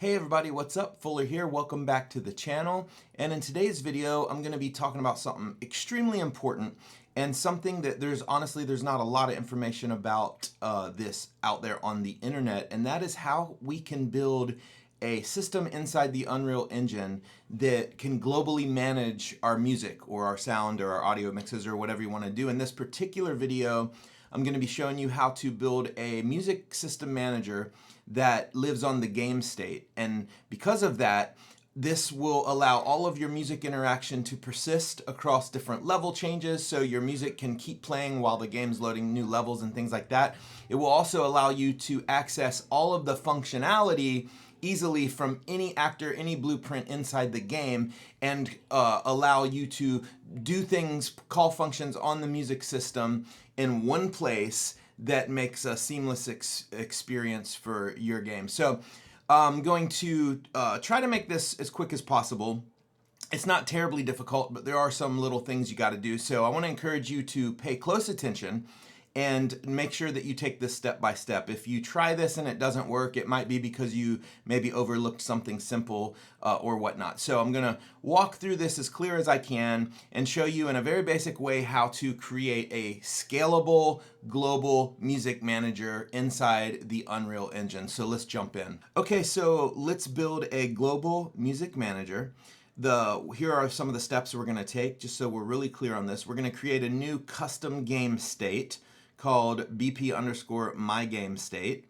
Hey everybody, what's up? Fuller here. Welcome back to the channel. And in today's video, I'm going to be talking about something extremely important and something that there's not a lot of information about this out there on the internet, and that is how we can build a system inside the Unreal Engine that can globally manage our music or our sound or our audio mixes or whatever you want to do. In this particular video, I'm going to be showing you how to build a music system manager that lives on the Gamestate. And because of that, this will allow all of your music interaction to persist across different level changes, so your music can keep playing while the game's loading new levels and things like that. It will also allow you to access all of the functionality easily from any actor, any blueprint inside the game, and allow you to do things, call functions on the music system in one place that makes a seamless experience for your game. So I'm going to try to make this as quick as possible. It's not terribly difficult, but there are some little things you got to do. So I want to encourage you to pay close attention and make sure that you take this step by step. If you try this and it doesn't work, it might be because you maybe overlooked something simple or whatnot. So I'm gonna walk through this as clear as I can and show you in a very basic way how to create a scalable global music manager inside the Unreal Engine. So let's jump in. Okay, so let's build a global music manager. Here are some of the steps we're gonna take, just so we're really clear on this. We're gonna create a new custom game state called BP_myGameState.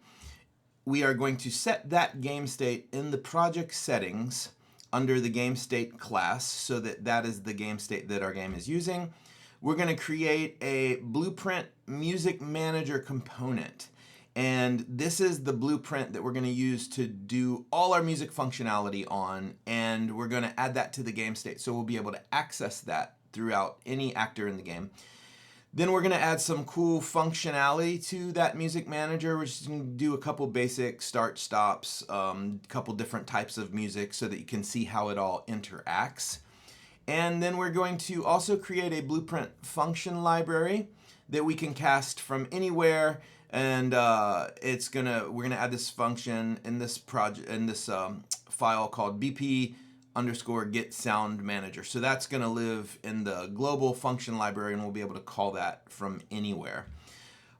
We are going to set that game state in the project settings under the GameState class, so that is the game state that our game is using. We're going to create a blueprint music manager component. And this is the blueprint that we're going to use to do all our music functionality on, and we're going to add that to the game state, so we'll be able to access that throughout any actor in the game. Then we're going to add some cool functionality to that music manager. We're just going to do a couple basic start stops, a couple different types of music so that you can see how it all interacts. And then we're going to also create a blueprint function library that we can cast from anywhere. And we're gonna add this function in this project, in this file called BP_get sound manager. So that's gonna live in the global function library, and we'll be able to call that from anywhere.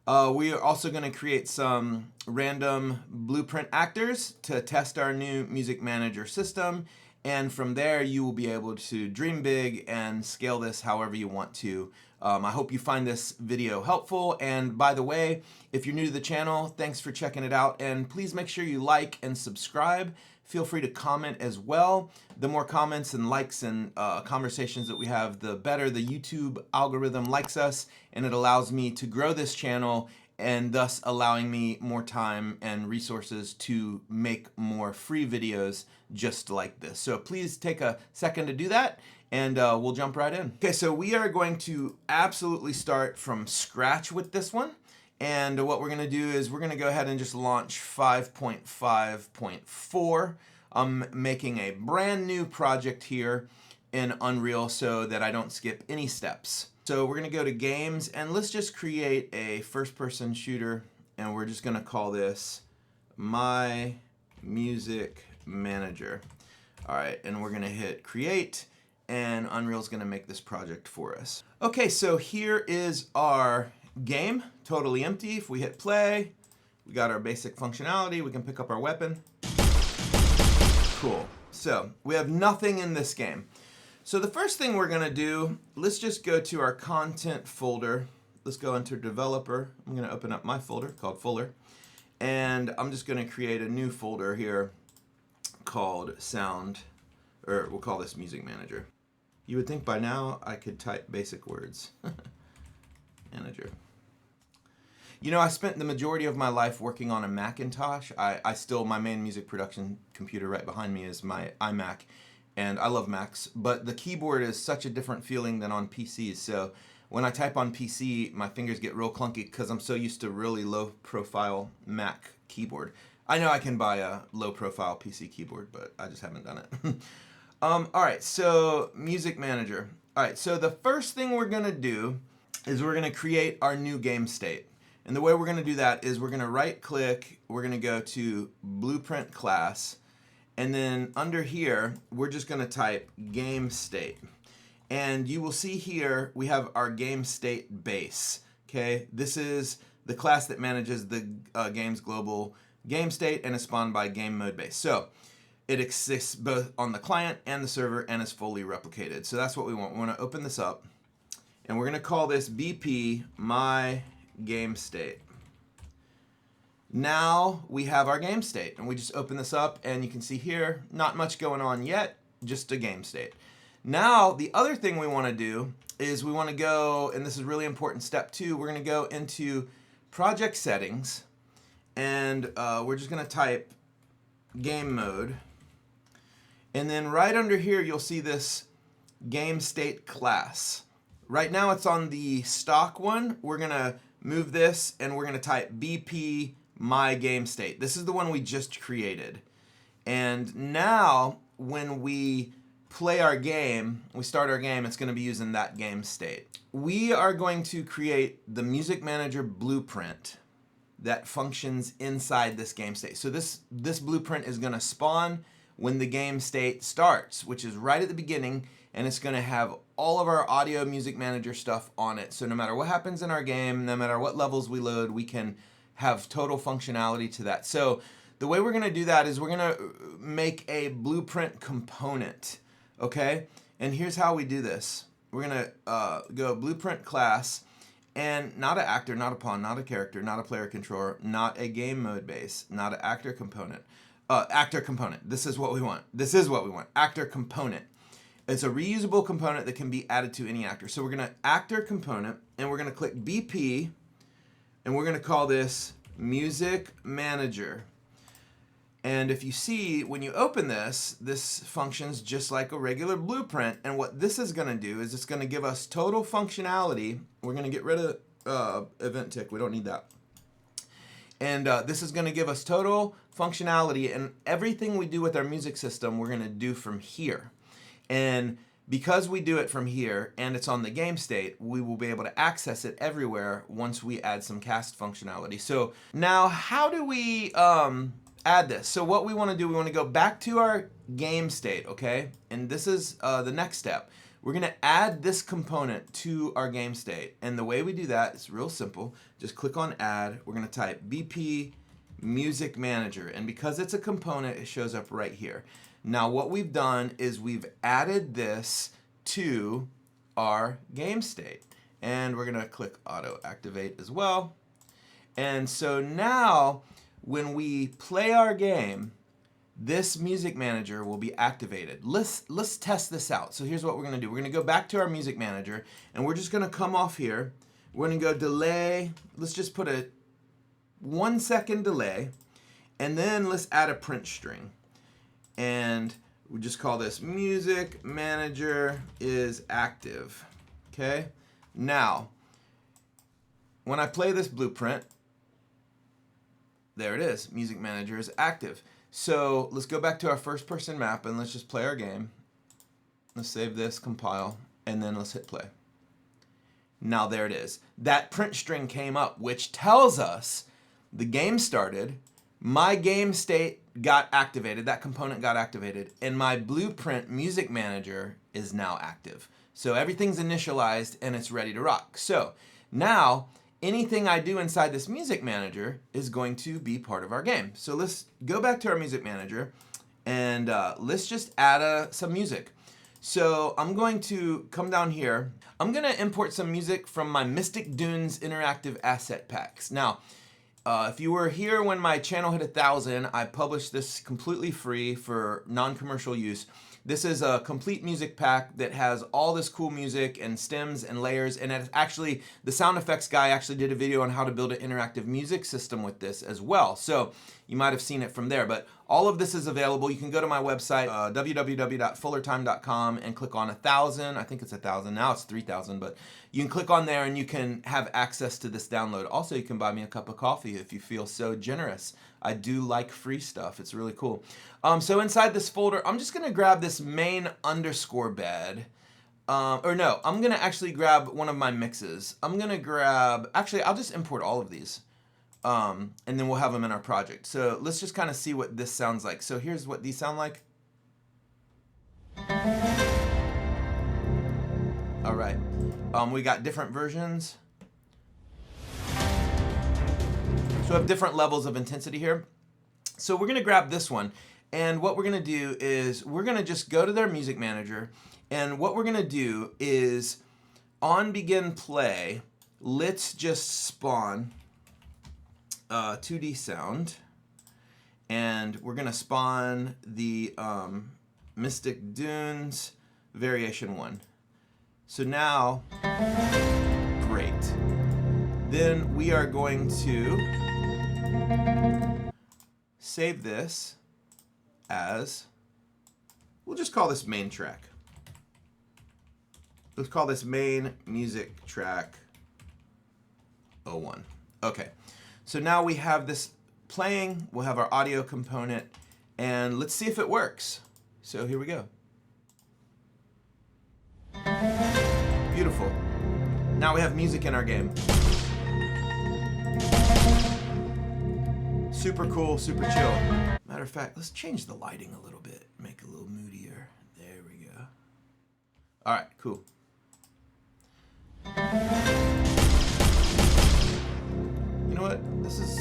We are also gonna create some random blueprint actors to test our new music manager system. And from there, you will be able to dream big and scale this however you want to. I hope you find this video helpful. And by the way, if you're new to the channel, thanks for checking it out. And please make sure you like and subscribe. Feel free to comment as well. The more comments and likes and conversations that we have, the better the YouTube algorithm likes us, and it allows me to grow this channel, and thus allowing me more time and resources to make more free videos just like this. So please take a second to do that, and we'll jump right in. Okay, so we are going to absolutely start from scratch with this one. And what we're gonna do is we're gonna go ahead and just launch 5.5.4. I'm making a brand new project here in Unreal so that I don't skip any steps. So we're gonna go to games, and let's just create a first-person shooter, and we're just gonna call this My Music Manager. All right, and we're gonna hit create, and Unreal's gonna make this project for us. Okay, so here is our game, totally empty. If we hit play, we got our basic functionality. We can pick up our weapon. Cool. So we have nothing in this game. So the first thing we're gonna do, let's just go to our content folder. Let's go into developer. I'm gonna open up my folder called Fuller, and I'm just gonna create a new folder here called sound, or we'll call this music manager. You would think by now I could type basic words. Manager. You know, I spent the majority of my life working on a Macintosh. My main music production computer right behind me is my iMac, and I love Macs, but the keyboard is such a different feeling than on PCs. So when I type on PC, my fingers get real clunky because I'm so used to really low profile Mac keyboard. I know I can buy a low profile PC keyboard, but I just haven't done it. All right, so music manager. All right, so the first thing we're gonna do is we're gonna create our new game state. And the way we're gonna do that is we're gonna right click, we're gonna go to blueprint class, And then under here, we're just going to type Gamestate. And you will see here we have our Gamestate base. Okay, this is the class that manages the game's global game state and is spawned by game mode base. So it exists both on the client and the server and is fully replicated. So that's what we want. We want to open this up, and we're going to call this BP my game state. Now we have our game state, and we just open this up, and you can see here, not much going on yet, just a game state. Now, the other thing we want to do is we want to go, and this is really important, step 2, we're going to go into project settings, and we're just going to type game mode. And then right under here, you'll see this game state class. Right now, it's on the stock one. We're going to move this, and we're going to type BP my game state. This is the one we just created. And now, when we play our game, we start our game, it's going to be using that game state. We are going to create the music manager blueprint that functions inside this game state. So this blueprint is going to spawn when the game state starts, which is right at the beginning, and it's going to have all of our audio music manager stuff on it. So no matter what happens in our game, no matter what levels we load, we can have total functionality to that. So the way we're going to do that is we're going to make a blueprint component. Okay, and here's how we do this. We're gonna go blueprint class, and not an actor, not a pawn, not a character, not a player controller, not a game mode base, not an actor component. Actor component. This is what we want. This is what we want. Actor component. It's a reusable component that can be added to any actor. So we're gonna actor component, and we're gonna click BP, and we're gonna call this music manager. And if you see, when you open this, this functions just like a regular blueprint. And what this is going to do is it's going to give us total functionality. We're going to get rid of event tick. We don't need that. And this is going to give us total functionality. And everything we do with our music system, we're going to do from here. And because we do it from here and it's on the game state, we will be able to access it everywhere once we add some cast functionality. So now how do we add this? So what we want to do, we want to go back to our game state, okay? And this is the next step. We're going to add this component to our game state. And the way we do that is real simple. Just click on add. We're going to type BP music manager. And because it's a component, it shows up right here. Now what we've done is we've added this to our game state. And we're going to click auto activate as well. And so now when we play our game, this music manager will be activated. Let's test this out. So here's what we're going to do. We're going to go back to our music manager, and we're just going to come off here. We're going to go delay. Let's just put a 1 second delay, and then let's add a print string. And we just call this music manager is active. Okay? Now, when I play this blueprint, there it is. Music manager is active. So let's go back to our first person map and let's just play our game. Let's save this, compile, and then let's hit play. Now there it is. That print string came up, which tells us the game started, my game state got activated, that component got activated, and my blueprint music manager is now active. So everything's initialized and it's ready to rock. So now anything I do inside this music manager is going to be part of our game. So let's go back to our music manager and let's just add some music. So I'm going to come down here. I'm going to import some music from my Mystic Dunes interactive asset packs. Now, if you were here when my channel hit 1,000, I published this completely free for non-commercial use. This is a complete music pack that has all this cool music and stems and layers, and it's actually, the sound effects guy actually did a video on how to build an interactive music system with this as well. So you might have seen it from there, but all of this is available. You can go to my website, www.fullertime.com, and click on 1,000. I think it's 1,000, now it's 3,000, but you can click on there and you can have access to this download. Also, you can buy me a cup of coffee if you feel so generous. I do like free stuff. It's really cool. So inside this folder, I'm just going to grab this main underscore bed. Or no, I'm going to actually grab one of my mixes. I'm going to grab, actually, I'll just import all of these. and then we'll have them in our project. So let's just kind of see what this sounds like. So here's what these sound like. All right, we got different versions. So we have different levels of intensity here. So we're gonna grab this one, and what we're gonna do is we're gonna just go to their music manager, and what we're gonna do is on begin play, let's just spawn 2D sound, and we're gonna spawn the Mystic Dunes variation 1. So now, great. Then we are going to save this as, we'll just call this main track. Let's call this main music track 01. Okay, so now we have this playing, we'll have our audio component, and let's see if it works. So here we go. Beautiful. Now we have music in our game. Super cool, super chill. Matter of fact, let's change the lighting a little bit, make it a little moodier. There we go. All right, cool. You know what? This is,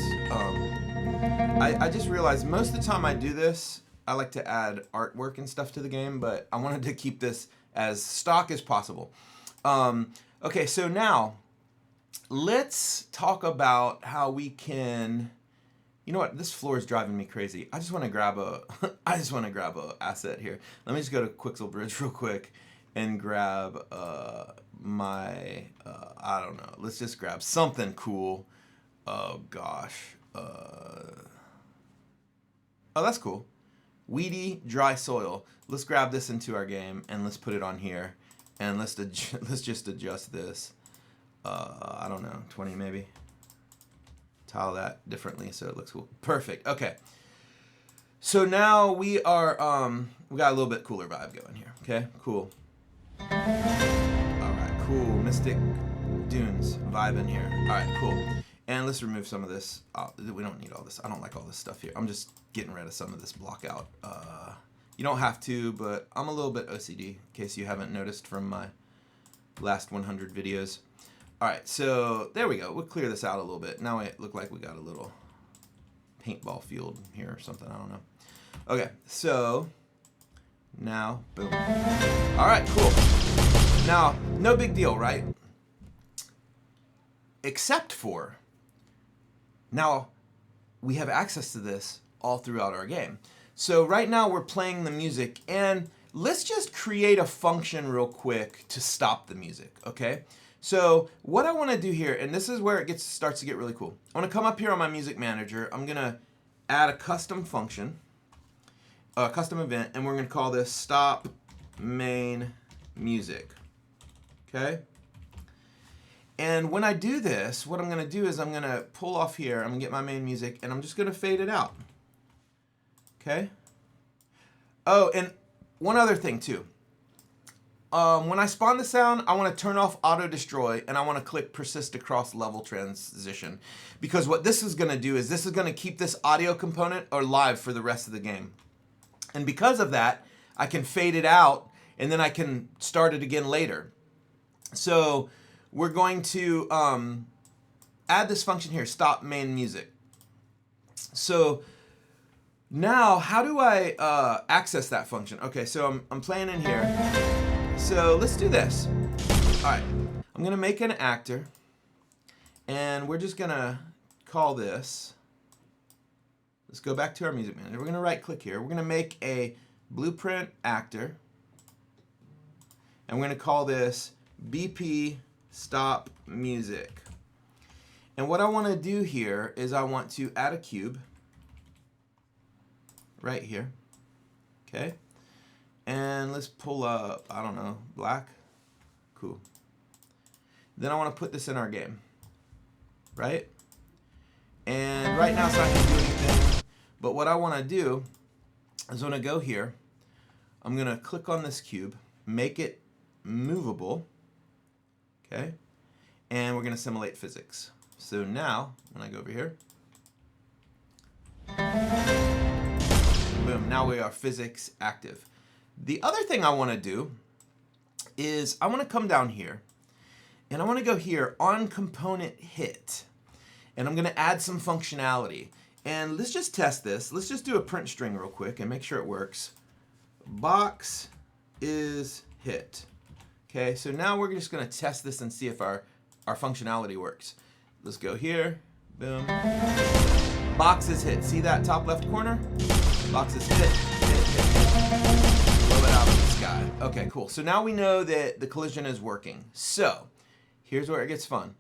I just realized most of the time I do this, I like to add artwork and stuff to the game, but I wanted to keep this as stock as possible. Okay, so now let's talk about how we can, you know what, this floor is driving me crazy. I just want to grab a, asset here. Let me just go to Quixel Bridge real quick and grab my, I don't know, let's just grab something cool. Oh gosh. Oh, that's cool. Weedy dry soil. Let's grab this into our game and let's put it on here, and let's just adjust this. I don't know, 20 maybe. Tile that differently so it looks cool. Perfect. Okay. So now we are we got a little bit cooler vibe going here. Okay, cool. All right, cool. Mystic Dunes vibe in here. All right, cool. And let's remove some of this. We don't need all this. I don't like all this stuff here. I'm just getting rid of some of this block out. You don't have to, but I'm a little bit OCD, in case you haven't noticed from my last 100 videos. All right, so there we go. We'll clear this out a little bit. Now it look like we got a little paintball field here or something. I don't know. Okay, so now, boom. All right, cool. Now, no big deal, right? Except for, now we have access to this all throughout our game. So right now we're playing the music, and let's just create a function real quick to stop the music, okay? So what I want to do here, and this is where it starts to get really cool. I want to come up here on my music manager. I'm going to add a custom function, a custom event, and we're going to call this stop main music, okay? And when I do this, what I'm going to do is I'm going to pull off here. I'm going to get my main music, and I'm just going to fade it out. Okay? Oh, and one other thing, too. When I spawn the sound, I want to turn off auto destroy, and I want to click persist across level transition. Because what this is going to do is this is going to keep this audio component alive for the rest of the game. And because of that, I can fade it out, and then I can start it again later. So we're going to add this function here, stop main music. So now, how do I access that function? Okay, so I'm playing in here. So let's do this. All right, I'm gonna make an actor, and we're just gonna call this, let's go back to our music manager. We're gonna right click here. We're gonna make a blueprint actor, and we're gonna call this BP stop music. And what I wanna do here is I want to add a cube right here, okay? And let's pull up, I don't know, black, cool. Then I want to put this in our game, right? And right now it's not going to do anything, but what I want to do is when I go here, I'm going to click on this cube, make it movable, okay? And we're going to simulate physics. So now, when I go over here, Boom, now we are physics active. The other thing I want to do is I want to come down here and I want to go here on component hit. And I'm going to add some functionality. And let's just test this. Let's just do a print string real quick and make sure it works. Box is hit. Okay, so now we're just going to test this and see if our functionality works. Let's go here. Boom. Box is hit. See that top left corner? Box is hit. Blow it out of the sky. Okay, cool. So now we know that the collision is working. So here's where it gets fun.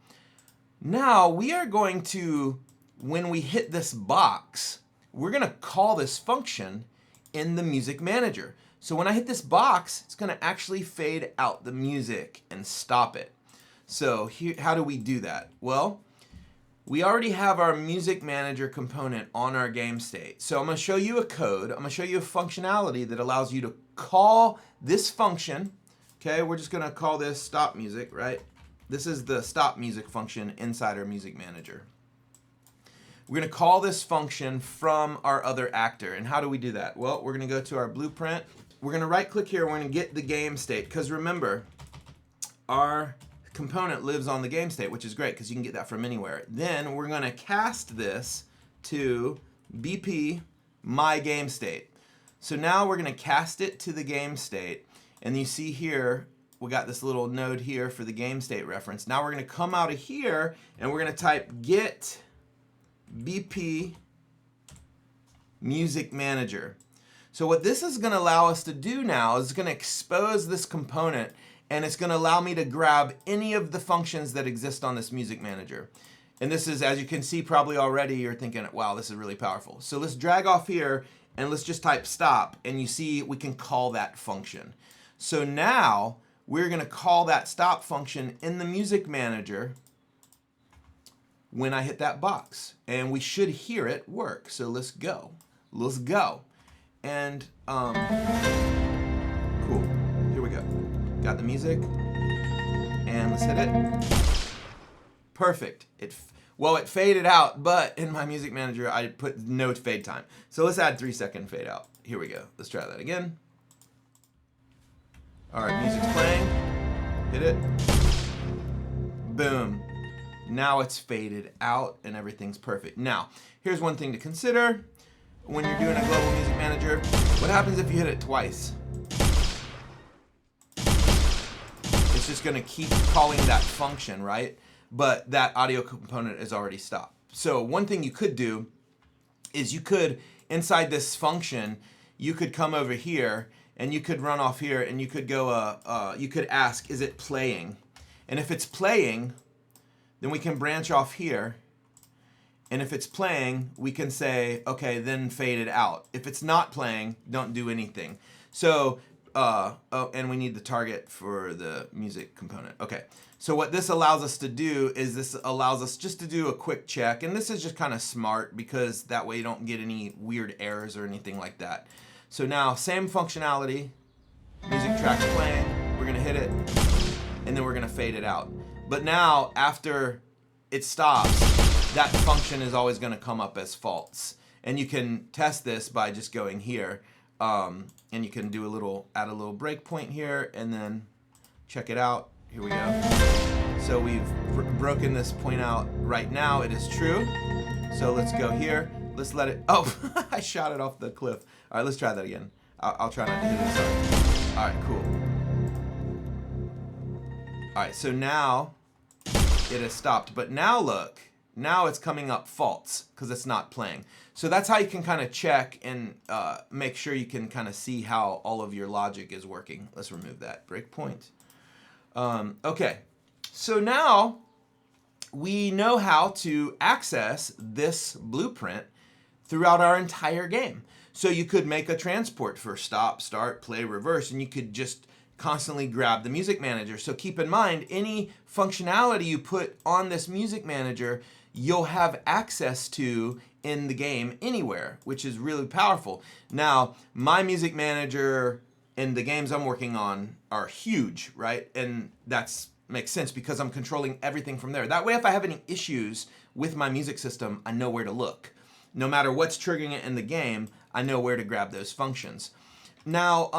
Now we are going to, when we hit this box, we're going to call this function in the music manager. So when I hit this box, it's going to actually fade out the music and stop it. So here, how do we do that? Well, we already have our music manager component on our game state. So I'm going to show you a code. I'm going to show you a functionality that allows you to call this function. Okay, we're just going to call this stop music, right? This is the stop music function inside our music manager. We're going to call this function from our other actor. And how do we do that? Well, we're going to go to our blueprint. We're going to right click here. We're going to get the game state, because remember, our component lives on the game state, which is great because you can get that from anywhere. Then we're going to cast this to BP my game state. So now we're going to cast it to the game state, and you see here we got this little node here for the game state reference. Now we're going to come out of here and we're going to type get BP music manager. So what this is going to allow us to do now is going to expose this component, and it's going to allow me to grab any of the functions that exist on this music manager. And this is, as you can see probably already, you're thinking, wow, this is really powerful. So let's drag off here and let's just type stop, and you see we can call that function. So now we're going to call that stop function in the music manager when I hit that box, and we should hear it work. So let's go. Let's go. And cool. Here we go. Got the music, and let's hit it. Perfect. It faded out, but in my music manager I put no fade time. So let's add 3-second fade out. Here we go. Let's try that again. All right, music's playing. Hit it. Boom. Now it's faded out and everything's perfect. Now, here's one thing to consider when you're doing a global music manager. What happens if you hit it twice? It's just going to keep calling that function, right? But that audio component is already stopped. So one thing you could do is you could, inside this function, you could come over here and you could run off here and you could go, you could ask, is it playing? And if it's playing, then we can branch off here. And if it's playing, we can say, okay, then fade it out. If it's not playing, don't do anything. So, and we need the target for the music component. Okay, so what this allows us to do is this allows us just to do a quick check. And this is just kind of smart because that way you don't get any weird errors or anything like that. So now, same functionality, music track's playing, we're gonna hit it, and then we're gonna fade it out. But now, after it stops, that function is always gonna come up as false. And you can test this by just going here, and you can do add a little breakpoint here, and then check it out. Here we go. So we've broken this point out right now. It is true. So let's go here. Let's let it, oh, I shot it off the cliff. All right, let's try that again. I'll try not to hit it, sorry. All right, cool. All right, so now it has stopped, but now look, now it's coming up false because it's not playing. So that's how you can kind of check and make sure you can kind of see how all of your logic is working. Let's remove that breakpoint. Okay, so now we know how to access this blueprint throughout our entire game. So you could make a transport for stop, start, play, reverse, and you could just constantly grab the music manager. So keep in mind, any functionality you put on this music manager, you'll have access to in the game anywhere, which is really powerful. Now, my music manager and the games I'm working on are huge, right? And that's makes sense because I'm controlling everything from there. That way, if I have any issues with my music system, I know where to look. no matter what's triggering it in the game, I know where to grab those functions. Now,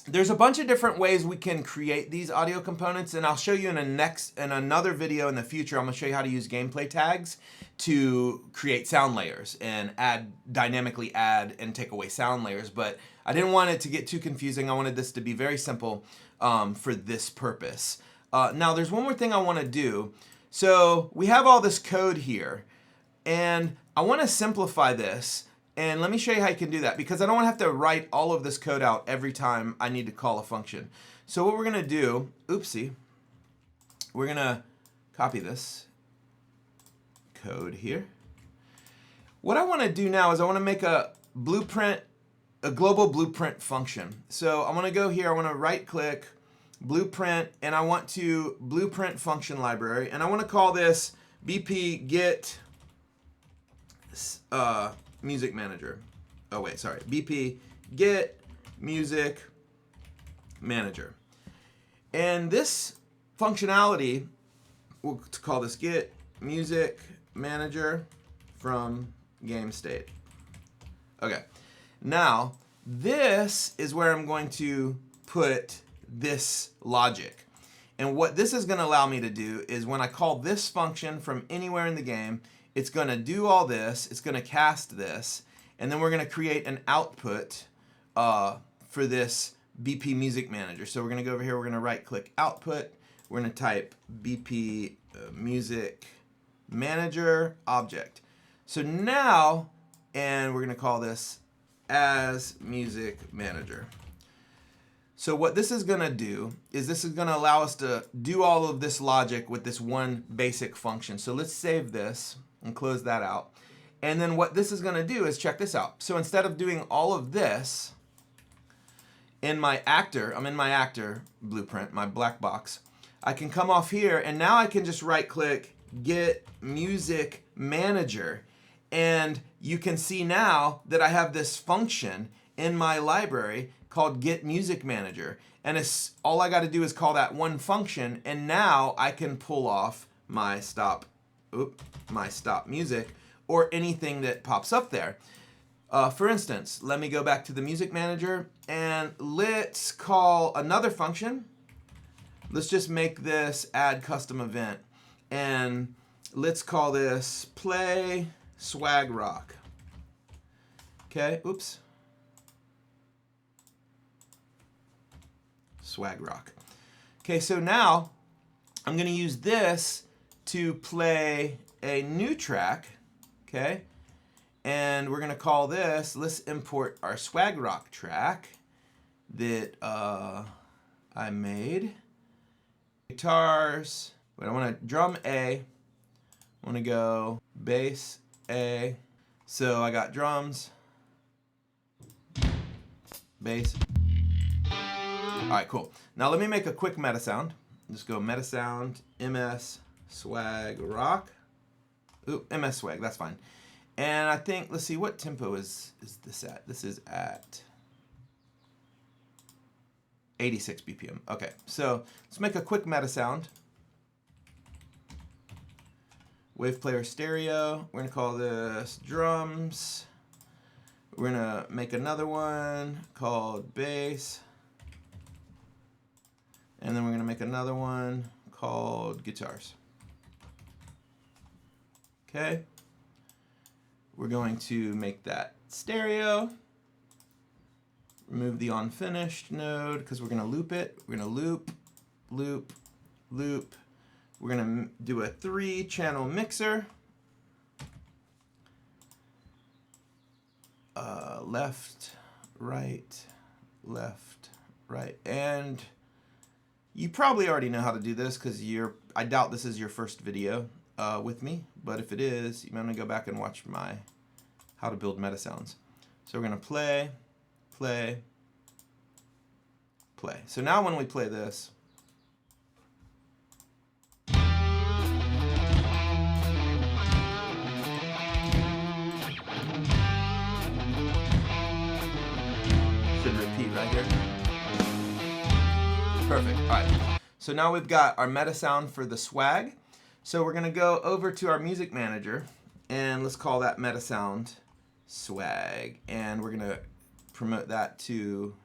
there's a bunch of different ways we can create these audio components, and I'll show you in another video in the future. I'm gonna show you how to use gameplay tags to create sound layers and dynamically add and take away sound layers. But I didn't want it to get too confusing. I wanted this to be very simple for this purpose. Now, there's one more thing I want to do. So we have all this code here, and I want to simplify this. And let me show you how you can do that, because I don't want to have to write all of this code out every time I need to call a function. So what we're going to do, oopsie, we're going to copy this code here. What I want to do now is I want to make a blueprint, a global blueprint function. So I want to go here, I want to right click, blueprint, and I want to blueprint function library, and I want to call this BP get music manager. Oh wait, sorry. BP get music manager. And this functionality, we'll call this get music manager from Gamestate. Okay. Now, this is where I'm going to put this logic. And what this is going to allow me to do is when I call this function from anywhere in the game, it's going to do all this, it's going to cast this, and then we're going to create an output for this BP Music Manager. So we're going to go over here, we're going to right click output, we're going to type BP Music Manager object. So now, and we're going to call this as Music Manager. So what this is going to do is this is going to allow us to do all of this logic with this one basic function. So let's save this and close that out. And then what this is going to do is check this out. So instead of doing all of this in my actor, I'm in my actor blueprint, my black box, I can come off here and now I can just right click get music manager. And you can see now that I have this function in my library called get music manager. And it's, all I got to do is call that one function, and now I can pull off my stop music or anything that pops up there. For instance, let me go back to the music manager and let's call another function. Let's just make this add custom event, and let's call this play swag rock. Okay, oops. Swag rock. Okay, so now I'm going to use this to play a new track, okay? And we're going to call this, let's import our swag rock track that I made. Guitars, wait, I want to drum A, I want to go bass A. So I got drums, bass. All right, cool. Now let me make a quick meta sound. Just go meta sound, MS swag rock. Ooh, MS swag, that's fine. And I think, let's see, what tempo is this at? This is at 86 BPM. Okay, so let's make a quick meta sound. Wave player stereo. We're gonna call this drums. We're gonna make another one called bass. And then we're gonna make another one called guitars. Okay. We're going to make that stereo. Remove the unfinished node because we're gonna loop it. We're gonna loop, loop, loop. We're gonna do a 3-channel mixer. Left, right, left, right. And you probably already know how to do this because I doubt this is your first video with me, but if it is, you might want to go back and watch my how to build meta sounds. So we're going to play, play, play. So now when we play this, should repeat right here. Perfect. All right. So now we've got our meta sound for the swag. So we're going to go over to our music manager and let's call that meta sound swag. And we're gonna promote that to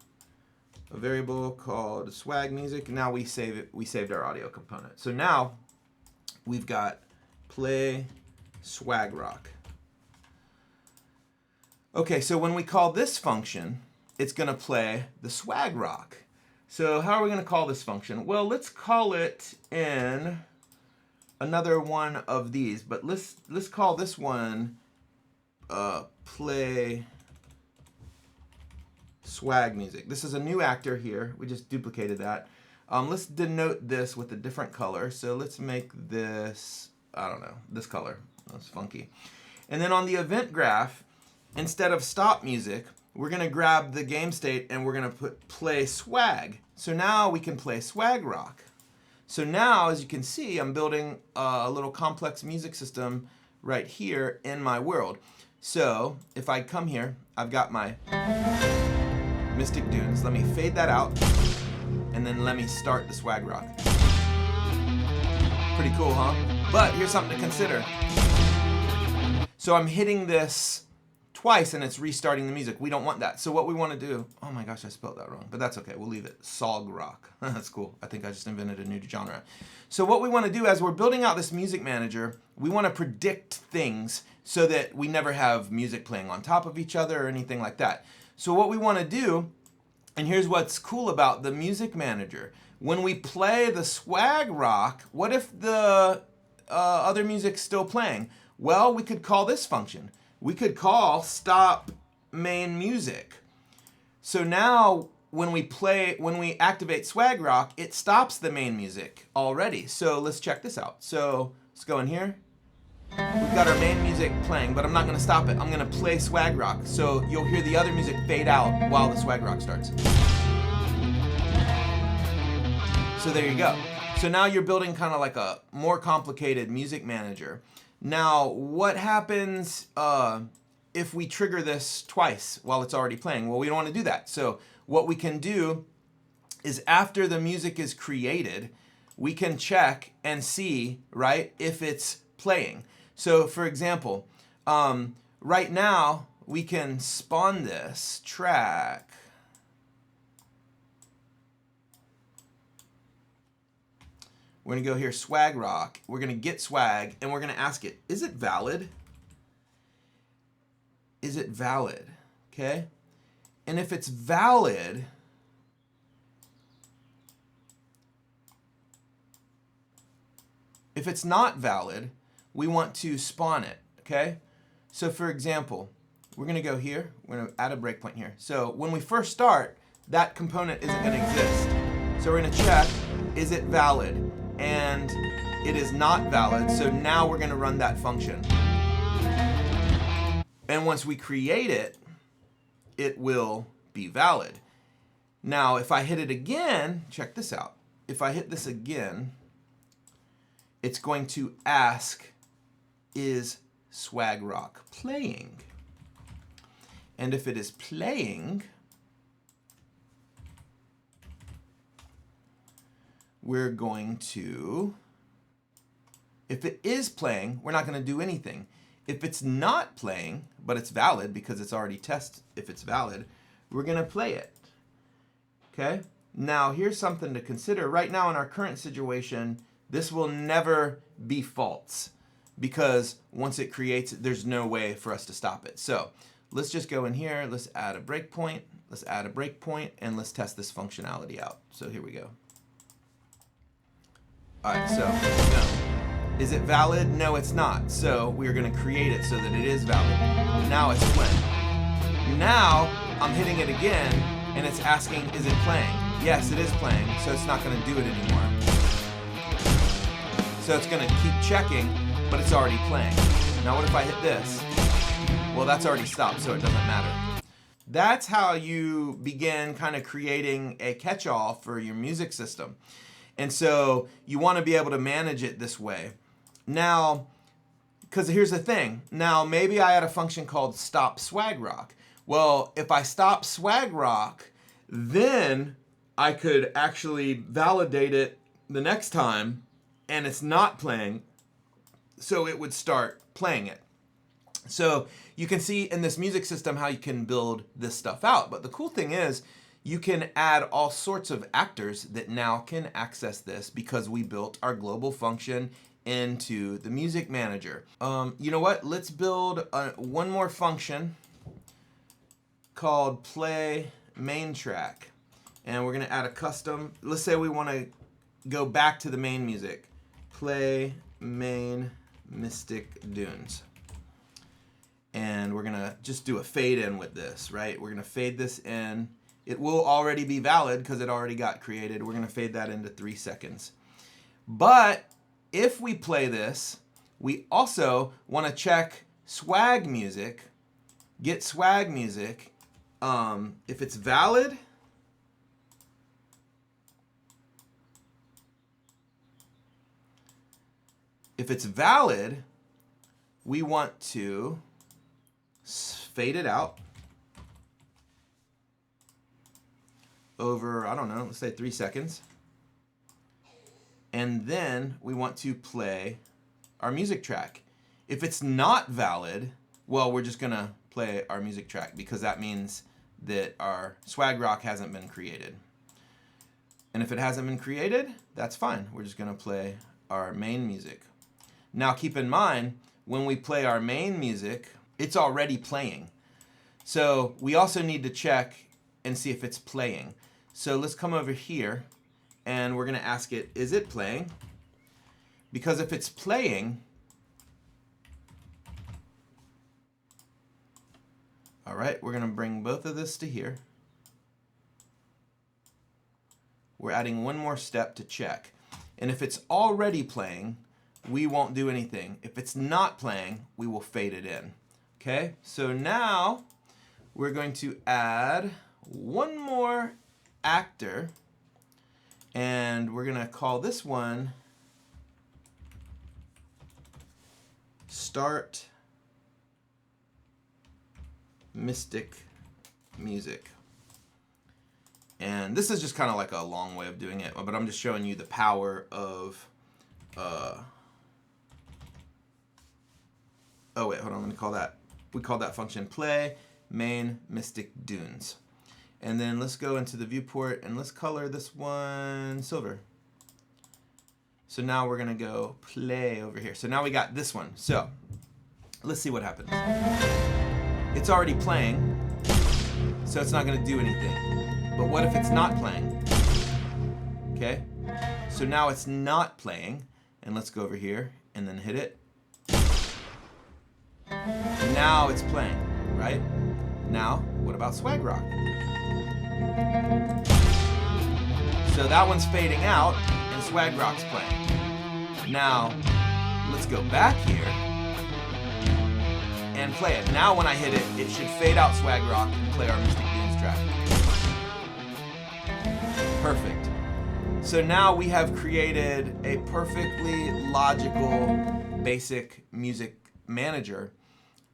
a variable called swag music. Now we save it. We saved our audio component. So now we've got play swag rock. Okay, so when we call this function, it's going to play the swag rock. So how are we going to call this function? Well, let's call it in another one of these, but let's call this one play swag music. This is a new actor here. We just duplicated that. Let's denote this with a different color. So let's make this, I don't know, this color. That's funky. And then on the event graph, instead of stop music, we're going to grab the game state and we're going to put play swag. So now we can play swag rock. So now, as you can see, I'm building a little complex music system right here in my world. So if I come here, I've got my Mystic Dunes. Let me fade that out, and then let me start the swag rock. Pretty cool, huh? But here's something to consider. So I'm hitting this twice and it's restarting the music. We don't want that. So what we want to do, oh my gosh, I spelled that wrong, but that's okay. We'll leave it. Sog rock. That's cool. I think I just invented a new genre. So what we want to do as we're building out this music manager, we want to predict things so that we never have music playing on top of each other or anything like that. So what we want to do, and here's what's cool about the music manager. When we play the swag rock, what if the other music's still playing? Well, we could call this function. We could call stop main music. So now when we activate swag rock, it stops the main music already. So let's check this out. So let's go in here. We've got our main music playing, but I'm not going to stop it. I'm going to play swag rock. So you'll hear the other music fade out while the swag rock starts. So there you go. So now you're building kind of like a more complicated music manager. Now, what happens if we trigger this twice while it's already playing? Well, we don't want to do that. So what we can do is after the music is created, we can check and see, right, if it's playing. So for example, right now we can spawn this track. We're going to go here, swag rock. We're going to get swag, and we're going to ask it, is it valid? Is it valid? Okay? And if it's valid, if it's not valid, we want to spawn it. Okay? So for example, we're going to go here. We're going to add a breakpoint here. So when we first start, that component isn't going to exist. So we're going to check, is it valid? And it is not valid, so now we're going to run that function. And once we create it, it will be valid. Now, if I hit it again, check this out. If I hit this again, it's going to ask, is swag rock playing? And if it is playing, we're going to, if it is playing, we're not going to do anything. If it's not playing, but it's valid because it's already tested if it's valid, we're going to play it. Okay? Now, here's something to consider. Right now in our current situation, this will never be false because once it creates it, there's no way for us to stop it. So let's just go in here. Let's add a breakpoint. Let's add a breakpoint, and let's test this functionality out. So here we go. All right, so no. Is it valid? No, it's not. So we're going to create it so that it is valid. Now it's playing. Now I'm hitting it again, and it's asking, is it playing? Yes, it is playing, so it's not going to do it anymore. So it's going to keep checking, but it's already playing. Now what if I hit this? Well, that's already stopped, so it doesn't matter. That's how you begin kind of creating a catch-all for your music system. And so you want to be able to manage it this way. Now, because here's the thing. Now, maybe I had a function called stop swag rock. Well, if I stop swag rock, then I could actually validate it the next time, and it's not playing, so it would start playing it. So you can see in this music system how you can build this stuff out. But the cool thing is you can add all sorts of actors that now can access this because we built our global function into the music manager. You know what? Let's build one more function called play main track. And we're going to add a custom. Let's say we want to go back to the main music. Play main Mystic Dunes. And we're gonna just do a fade in with this, right? We're gonna fade this in. It will already be valid because it already got created. We're gonna fade that into 3 seconds. But if we play this, we also wanna check swag music, get swag music. If it's valid, we want to fade it out over, I don't know, let's say 3 seconds. And then we want to play our music track. If it's not valid, well, we're just gonna play our music track because that means that our swag rock hasn't been created. And if it hasn't been created, that's fine. We're just gonna play our main music. Now keep in mind, when we play our main music, it's already playing. So we also need to check and see if it's playing. So let's come over here and we're gonna ask it, is it playing? Because if it's playing, all right, we're gonna bring both of this to here. We're adding one more step to check. And if it's already playing, we won't do anything. If it's not playing, we will fade it in. Okay, so now we're going to add one more actor, and we're gonna call this one Start Mystic Music. And this is just kind of like a long way of doing it, but I'm just showing you the power of oh wait, hold on, let me call that. We call that function play main Mystic Dunes. And then let's go into the viewport and let's color this one silver. So now we're gonna go play over here. So now we got this one. So let's see what happens. It's already playing, so it's not gonna do anything. But what if it's not playing? Okay, so now it's not playing, and let's go over here and then hit it. Now it's playing, right? Now, what about Swag Rock? So that one's fading out, and Swag Rock's playing. Now, let's go back here and play it. Now when I hit it, it should fade out Swag Rock and play our Mystic Dunes track. Perfect. So now we have created a perfectly logical, basic music manager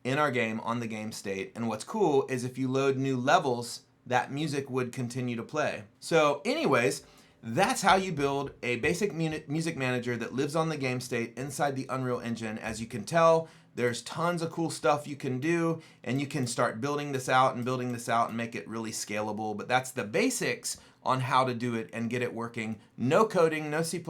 in our game on the Gamestate. And what's cool is if you load new levels, that music would continue to play. So anyways, that's how you build a basic music manager that lives on the Gamestate inside the Unreal Engine. As you can tell, there's tons of cool stuff you can do, and you can start building this out and make it really scalable. But that's the basics on how to do it and get it working. No coding, no C++,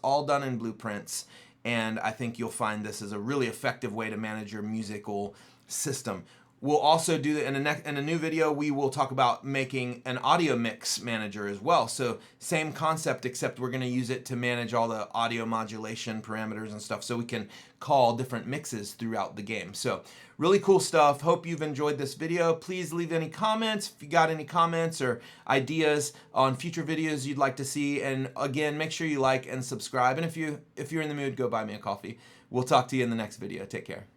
all done in blueprints. And I think you'll find this is a really effective way to manage your musical system. We'll also do in a new video, we will talk about making an audio mix manager as well. So same concept, except we're gonna use it to manage all the audio modulation parameters and stuff so we can call different mixes throughout the game. So really cool stuff. Hope you've enjoyed this video. Please leave any comments if you got any comments or ideas on future videos you'd like to see. And again, make sure you like and subscribe. And if you're in the mood, go buy me a coffee. We'll talk to you in the next video. Take care.